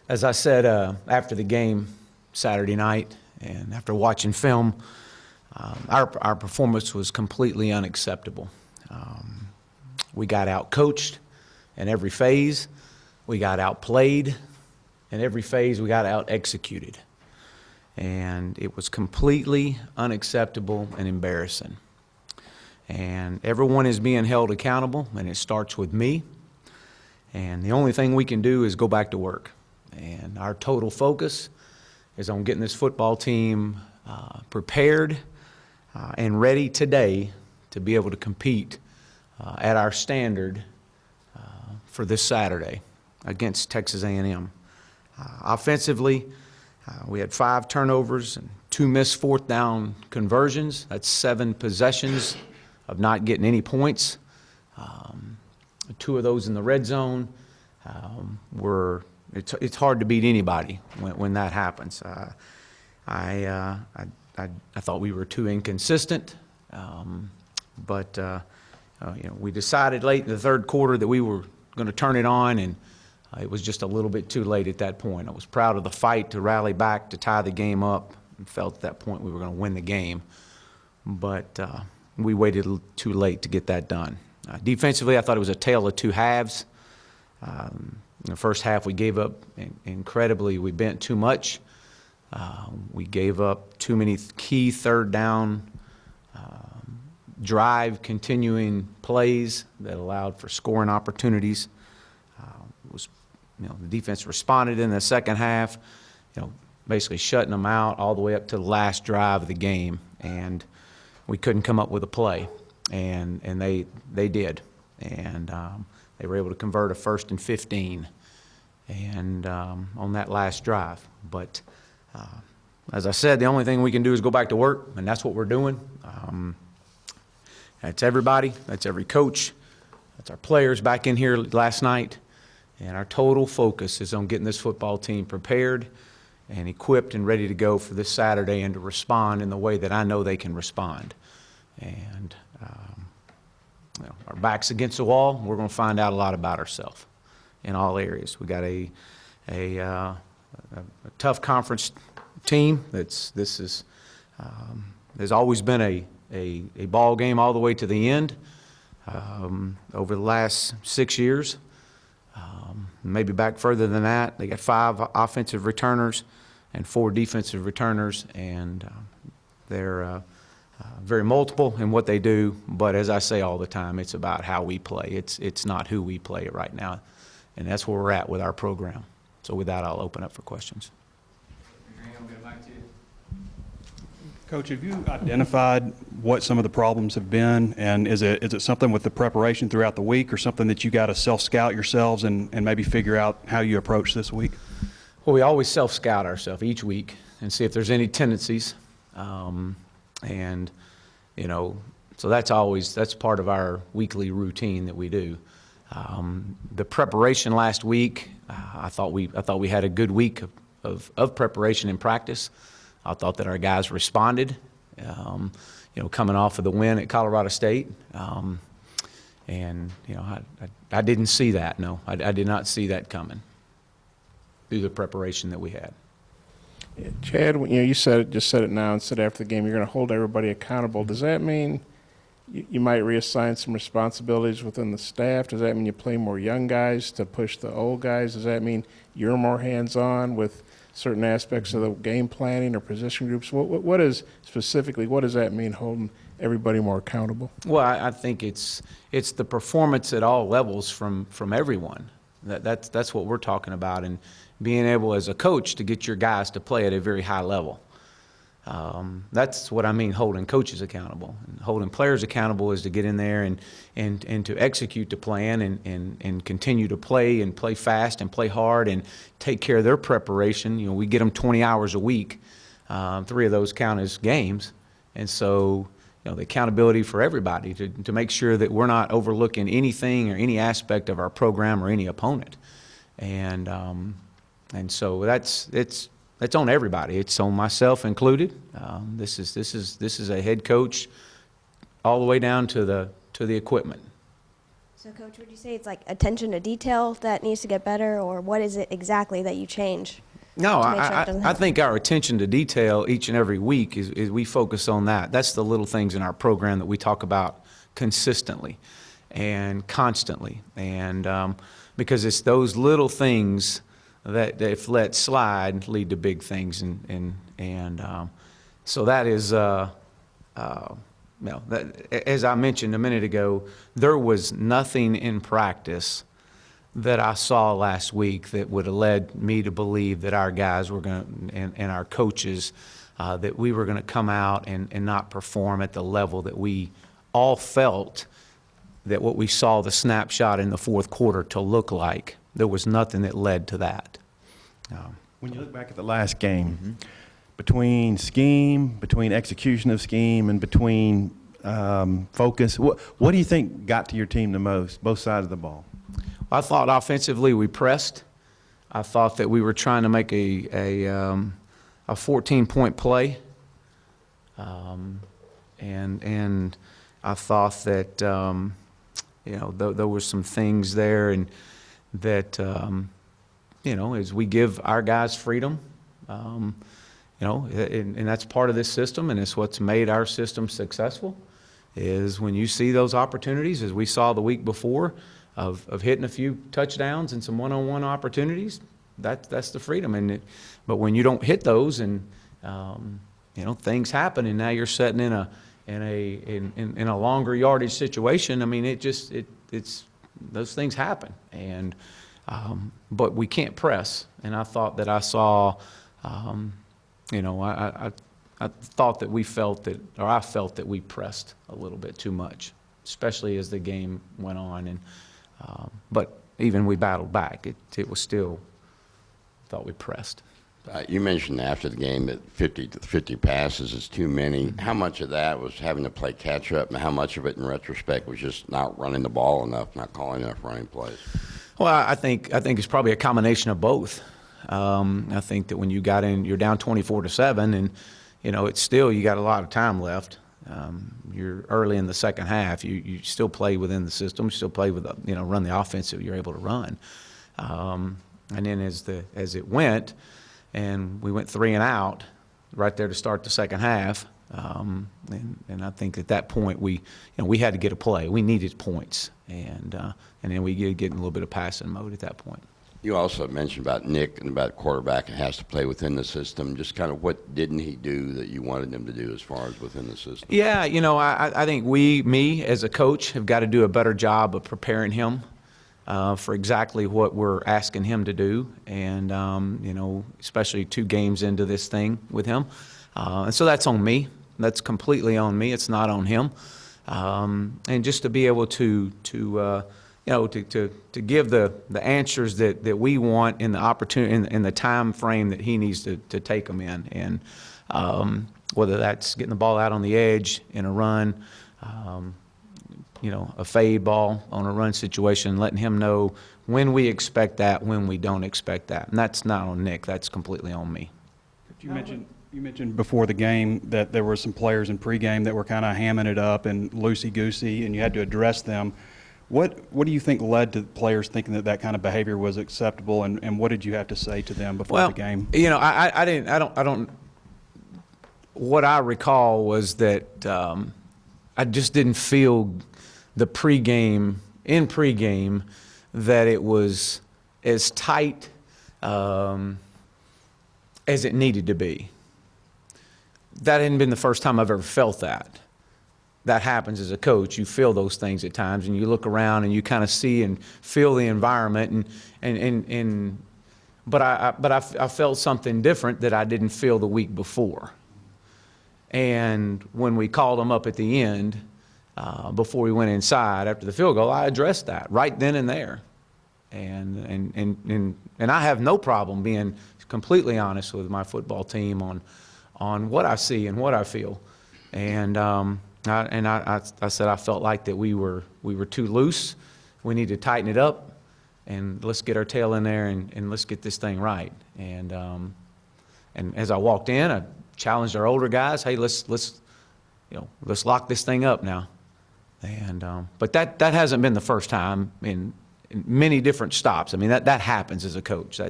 As I said after the game Saturday night and after watching film, our performance was completely unacceptable. We got out-coached in every phase. We got outplayed in every phase. We got out-executed. And it was completely unacceptable and embarrassing. And everyone is being held accountable, and it starts with me. And the only thing we can do is go back to work. And our total focus is on getting this football team prepared and ready today to be able to compete at our standard for this Saturday against Texas A&M. Offensively, we had 5 turnovers and 2 missed fourth down conversions. That's 7 possessions of not getting any points. 2 of those in the red zone it's hard to beat anybody when that happens. I thought we were too inconsistent, but we decided late in the third quarter that we were going to turn it on, and it was just a little bit too late at that point. I was proud of the fight to rally back to tie the game up, and felt at that point we were going to win the game, but we waited too late to get that done. Defensively, I thought it was a tale of 2 halves. In the first half, we gave up incredibly. We bent too much. We gave up too many key third down drive continuing plays that allowed for scoring opportunities. The defense responded in the second half, basically shutting them out all the way up to the last drive of the game, and we couldn't come up with a play, and they did, and they were able to convert a 1st and 15, and on that last drive. But as I said, the only thing we can do is go back to work, and that's what we're doing. That's everybody. That's every coach. That's our players back in here last night. And our total focus is on getting this football team prepared and equipped and ready to go for this Saturday and to respond in the way that I know they can respond. And our back's against the wall. We're going to find out a lot about ourselves in all areas. We got a tough conference team. There's always been a ball game all the way to the end over the last 6 years. Maybe back further than that. They got 5 offensive returners and 4 defensive returners, and they're very multiple in what they do. But as I say all the time, it's about how we play. It's not who we play right now, and that's where we're at with our program. So with that, I'll open up for questions. Coach, have you identified what some of the problems have been, and is it something with the preparation throughout the week, or something that you got to self-scout yourselves and maybe figure out how you approach this week? Well, we always self-scout ourselves each week and see if there's any tendencies, so that's part of our weekly routine that we do. The preparation last week, I thought we had a good week of preparation and practice. I thought that our guys responded, coming off of the win at Colorado State. I didn't see that, no. I did not see that coming through the preparation that we had. Yeah, Chad, you said it now and said after the game you're going to hold everybody accountable. Does that mean you might reassign some responsibilities within the staff? Does that mean you play more young guys to push the old guys? Does that mean you're more hands-on with certain aspects of the game planning or position groups? What does that mean, holding everybody more accountable? Well, I think it's the performance at all levels from everyone. That's what we're talking about, and being able as a coach to get your guys to play at a very high level. That's what I mean, holding coaches accountable. And holding players accountable is to get in there and to execute the plan and continue to play and play fast and play hard and take care of their preparation. We get them 20 hours a week. 3 of those count as games. And so, the accountability for everybody to make sure that we're not overlooking anything or any aspect of our program or any opponent. And so that's on everybody. It's on myself included. This is a head coach all the way down to the equipment. So, Coach, would you say it's like attention to detail that needs to get better, or what is it exactly that you change? No, to make sure it doesn't I happen? think our attention to detail each and every week is we focus on that. That's the little things in our program that we talk about consistently and constantly. And because it's those little things that if let slide lead to big things. So that is, as I mentioned a minute ago, there was nothing in practice that I saw last week that would have led me to believe that our guys were going to, and our coaches, that we were going to come out and not perform at the level that we all felt that what we saw the snapshot in the fourth quarter to look like. There was nothing that led to that. When you look back at the last game, between scheme, between execution of scheme, and between focus, what do you think got to your team the most, both sides of the ball? I thought offensively we pressed. I thought that we were trying to make a 14-point play, and I thought that there were some things there, and that as we give our guys freedom, and that's part of this system, and it's what's made our system successful. Is when you see those opportunities, as we saw the week before, of hitting a few touchdowns and some one-on-one opportunities, that's the freedom. But when you don't hit those, and things happen, and now you're sitting in a longer yardage situation. I mean, it's those things happen, and but we can't press. And I thought that I saw, I thought that we felt that, or I felt that we pressed a little bit too much, especially as the game went on. And but even we battled back. It was still, thought we pressed. You mentioned after the game that 50 passes is too many. How much of that was having to play catch up, and how much of it, in retrospect, was just not running the ball enough, not calling enough running plays? Well, I think it's probably a combination of both. I think that when you got in, you're down 24-7, and it's still, you got a lot of time left. You're early in the second half. You still play within the system. You still play with run the offense that you're able to run. And then as it went, and we went 3 and out right there to start the second half. And I think at that point we had to get a play. We needed points, and then we get in a little bit of passing mode at that point. You also mentioned about Nick and about quarterback and has to play within the system. Just kind of what didn't he do that you wanted him to do as far as within the system? Yeah, I think me as a coach have got to do a better job of preparing him for exactly what we're asking him to do, and especially 2 games into this thing with him, and so that's on me. That's completely on me. It's not on him, and just to be able to give the answers that we want in the opportunity in the time frame that he needs to take them in, and whether that's getting the ball out on the edge in a run, a fade ball on a run situation, letting him know when we expect that, when we don't expect that. And that's not on Nick. That's completely on me. You mentioned before the game that there were some players in pregame that were kind of hamming it up and loosey-goosey, and you had to address them. What do you think led to players thinking that kind of behavior was acceptable, and what did you have to say to them before the game? I don't. What I recall was that I just didn't feel in pregame that it was as tight as it needed to be. That hadn't been the first time I've ever felt that. That happens as a coach. You feel those things at times, and you look around and you kind of see and feel the environment, but I felt something different that I didn't feel the week before. And when we called them up at the end, before we went inside after the field goal, I addressed that right then and there, and I have no problem being completely honest with my football team on what I see and what I feel, and I said I felt like that we were too loose. We need to tighten it up, and let's get our tail in there and let's get this thing right. And as I walked in, I challenged our older guys, hey, let's lock this thing up now. And but that hasn't been the first time in many different stops. I mean, that happens as a coach.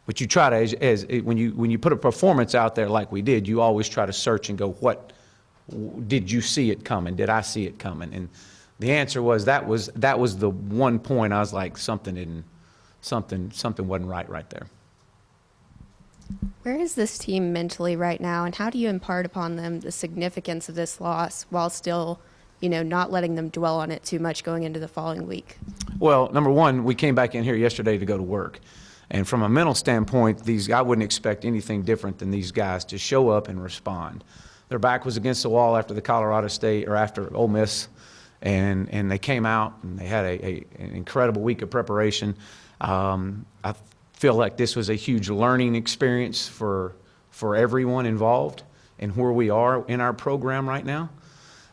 But you try to, when you put a performance out there like we did, you always try to search and go, what did you see it coming? Did I see it coming? And the answer was that was the one point I was like, something wasn't right there. Where is this team mentally right now, and how do you impart upon them the significance of this loss while still, not letting them dwell on it too much going into the following week? Well, number one, we came back in here yesterday to go to work. And from a mental standpoint, I wouldn't expect anything different than these guys to show up and respond. Their back was against the wall after the Colorado State, or after Ole Miss, and they came out and they had an incredible week of preparation. I feel like this was a huge learning experience for everyone involved and where we are in our program right now.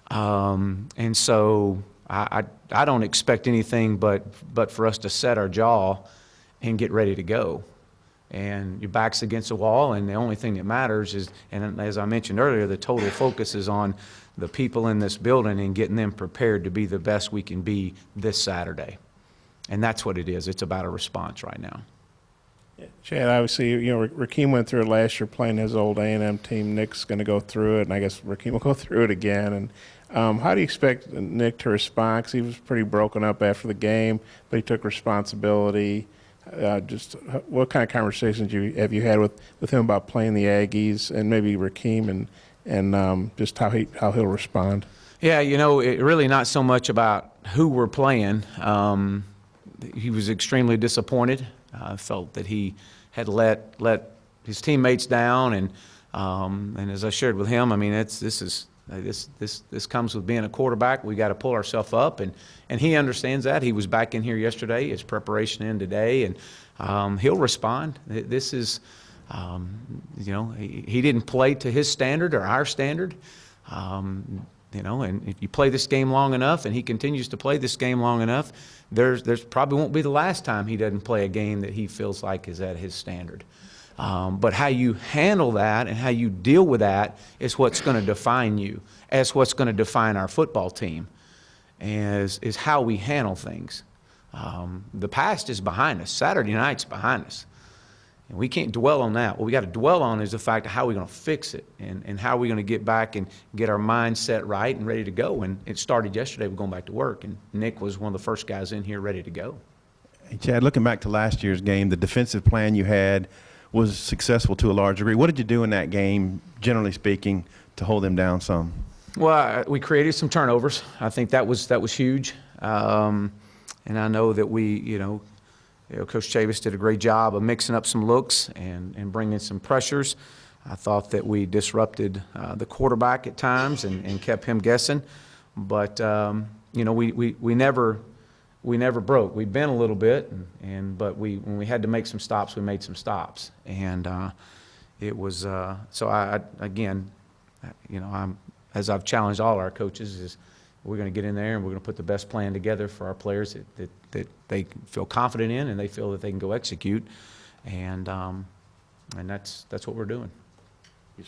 And so I don't expect anything but for us to set our jaw and get ready to go. And your back's against the wall, and the only thing that matters is, and as I mentioned earlier, the total focus is on the people in this building and getting them prepared to be the best we can be this Saturday. And that's what it is. It's about a response right now. Chad, obviously, Rakeem went through it last year playing his old A&M team. Nick's going to go through it, and I guess Rakeem will go through it again. And how do you expect Nick to respond? Because he was pretty broken up after the game, but he took responsibility. Just what kind of conversations have you had with him about playing the Aggies, and maybe Rakeem, and just how he'll respond? Yeah, it really not so much about who we're playing. He was extremely disappointed. I felt that he had let his teammates down, and as I shared with him, I mean, this comes with being a quarterback. We got to pull ourselves up, and he understands that. He was back in here yesterday. His preparation in today, and he'll respond. This is, he didn't play to his standard or our standard. And if you play this game long enough, and he continues to play this game long enough, there's probably won't be the last time he doesn't play a game that he feels like is at his standard. But how you handle that and how you deal with that is what's going to define you, as what's going to define our football team, is how we handle things. The past is behind us. Saturday night's behind us. And we can't dwell on that. What we got to dwell on is the fact of how we're going to fix it, and how we're going to get back and get our mindset right and ready to go. And it started yesterday with going back to work, and Nick was one of the first guys in here ready to go. Hey, Chad, looking back to last year's game, the defensive plan you had was successful to a large degree. What did you do in that game, generally speaking, to hold them down some? Well, we created some turnovers. I think that was huge. And I know that Coach Chavis did a great job of mixing up some looks and bringing some pressures. I thought that we disrupted the quarterback at times and kept him guessing. But, we never broke. We bent a little bit, but when we had to make some stops, we made some stops. And it was so as I've challenged all our coaches, is we're going to get in there and we're going to put the best plan together for our players that they feel confident in and they feel that they can go execute. And that's what we're doing.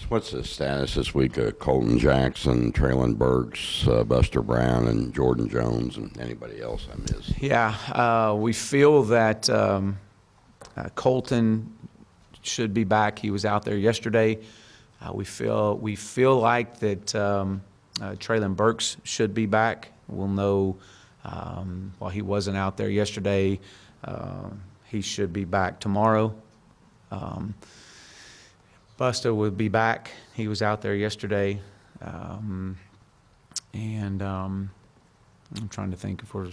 What's the status this week of Colton Jackson, Traylon Burks, Buster Brown, and Jordan Jones, and anybody else I missed? Yeah, we feel that Colton should be back. He was out there yesterday. We feel like that Traylon Burks should be back. We'll know while he wasn't out there yesterday, he should be back tomorrow. Buster will be back. He was out there yesterday. And I'm trying to think if who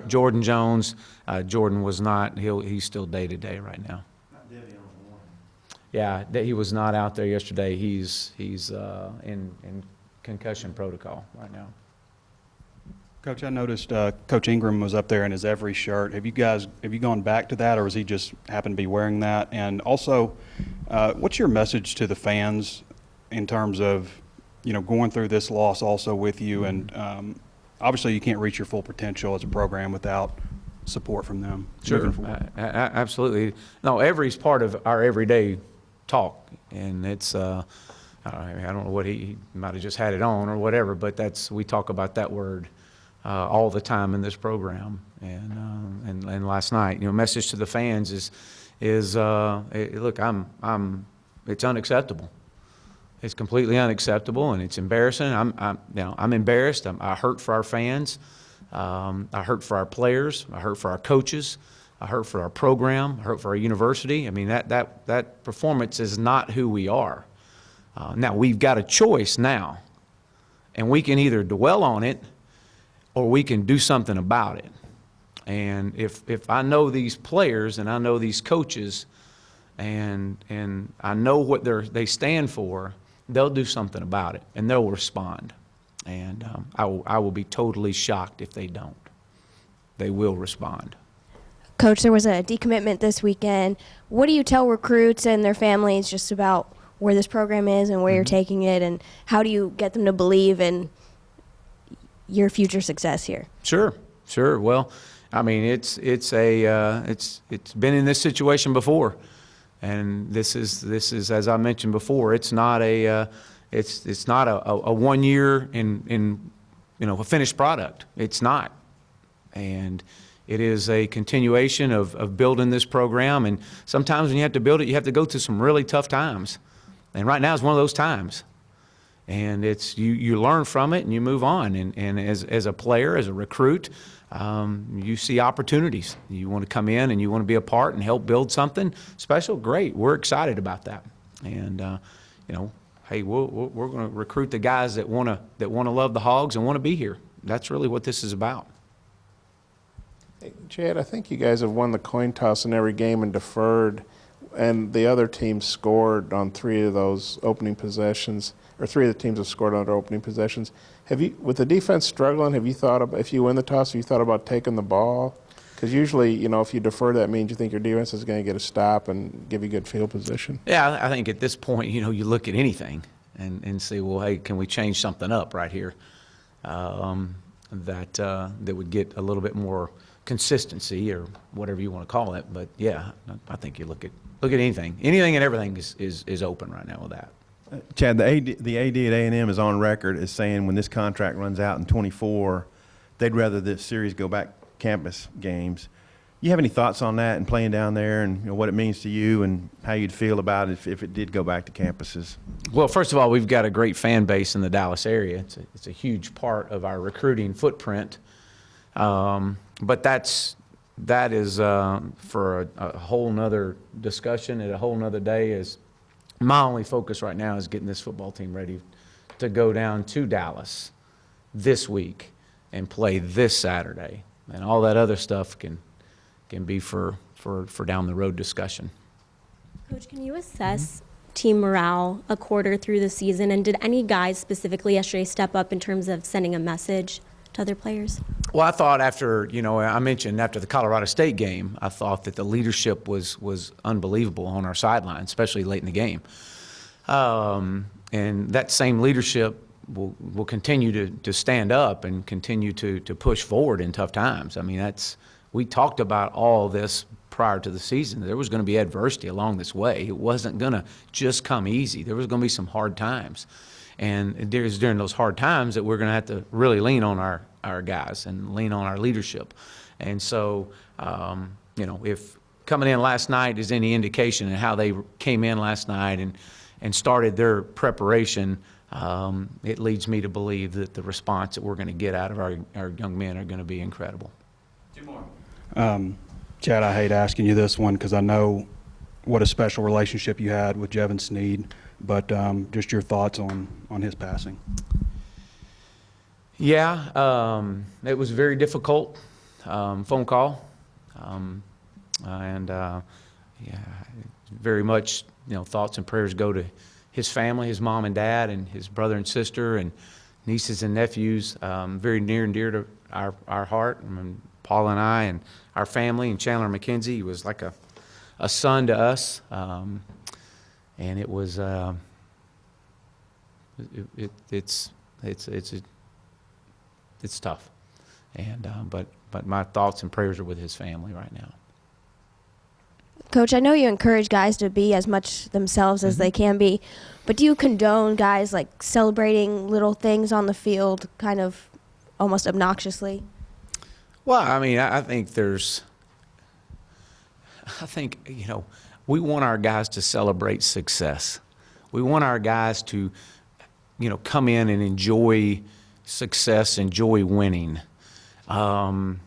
Jordan Jones. Jordan was not. He's still day-to-day right now. Yeah, he was not out there yesterday. He's in concussion protocol right now. Coach, I noticed Coach Ingram was up there in his every shirt. Have you gone back to that, or was he just happened to be wearing that? And also, what's your message to the fans in terms of, going through this loss also with you? And obviously you can't reach your full potential as a program without support from them. Sure, absolutely. No, every's part of our everyday talk, and it's I don't know what he might have just had it on or whatever, but we talk about that word all the time in this program. And last night, message to the fans is look, it's unacceptable. It's completely unacceptable, and it's embarrassing. I'm embarrassed. I hurt for our fans. I hurt for our players. I hurt for our coaches. I hurt for our program. I hurt for our university. I mean, that performance is not who we are. Now, we've got a choice now, and we can either dwell on it or we can do something about it. And if I know these players and I know these coaches and I know what they stand for, they'll do something about it, and they'll respond. And I will be totally shocked if they don't. They will respond. Coach, there was a decommitment this weekend. What do you tell recruits and their families just about where this program is and where you're taking it, and how do you get them to believe in your future success here? Sure. Well, I mean, it's been in this situation before, and this is as I mentioned before, it's not a 1 year in a finished product. It's not, and it is a continuation of building this program. And sometimes when you have to build it, you have to go through some really tough times, and right now is one of those times. And it's you learn from it and you move on. And as a player, as a recruit, you see opportunities. You want to come in and you want to be a part and help build something special. Great, we're excited about that. And hey, we're going to recruit the guys that want to love the Hogs and want to be here. That's really what this is about. Hey, Chad, I think you guys have won the coin toss in every game and deferred, and the other team scored on 3 of those opening possessions, or 3 of the teams have scored on their opening possessions. Have you, with the defense struggling, have you thought about, if you win the toss, have you thought about taking the ball? Because usually, if you defer, that means you think your defense is going to get a stop and give you good field position. Yeah, I think at this point, you look at anything and say, well, hey, can we change something up right here that would get a little bit more consistency or whatever you want to call it. But yeah, I think you look at anything and everything is open right now with that. Chad, the AD at A&M is on record as saying when this contract runs out in 24, they'd rather this series go back campus games. You have any thoughts on that and playing down there and what it means to you and how you'd feel about it if it did go back to campuses? Well, first of all, we've got a great fan base in the Dallas area. It's a huge part of our recruiting footprint. But that is for a whole nother discussion and a whole nother day. Is my only focus right now is getting this football team ready to go down to Dallas this week and play this Saturday, and all that other stuff can be for down the road discussion. Coach, can you assess team morale a quarter through the season, and did any guys specifically yesterday step up in terms of sending a message to other players? Well, I thought I mentioned after the Colorado State game, I thought that the leadership was unbelievable on our sideline, especially late in the game. And that same leadership will continue to stand up and continue to push forward in tough times. I mean, we talked about all this prior to the season. There was going to be adversity along this way. It wasn't going to just come easy. There was going to be some hard times. And it's during those hard times that we're going to have to really lean on our guys and lean on our leadership. And so, if coming in last night is any indication of how they came in last night and started their preparation, it leads me to believe that the response that we're going to get out of our young men are going to be incredible. Chad, I hate asking you this one because I know what a special relationship you had with Jevin Sneed, but just your thoughts on his passing. Yeah, it was a very difficult phone call, and very much thoughts and prayers go to his family, his mom and dad, and his brother and sister, and nieces and nephews. Very near and dear to our heart. I mean, Paul and I and our family, and Chandler McKenzie, he was like a son to us, and it was it's tough, and but my thoughts and prayers are with his family right now. Coach, I know you encourage guys to be as much themselves as they can be, but do you condone guys like celebrating little things on the field kind of almost obnoxiously? Well, I mean, I think we want our guys to celebrate success. We want our guys to, come in and enjoy success, enjoy winning. But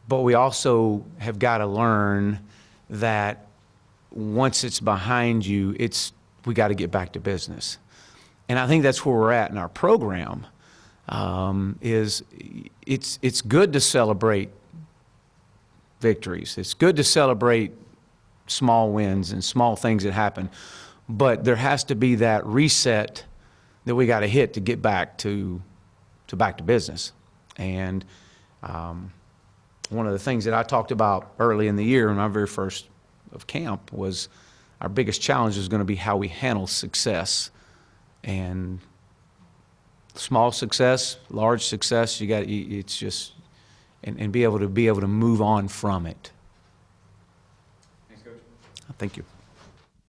we also have got to learn that once it's behind you, we got to get back to business. And I think that's where we're at in our program. It's good to celebrate victories. It's good to celebrate small wins and small things that happen. But there has to be that reset that we got to hit to get back to business. And one of the things that I talked about early in the year in my very first of camp was our biggest challenge is going to be how we handle success. And small success, large success, it's just, and be able to move on from it. Thanks, Coach. Thank you.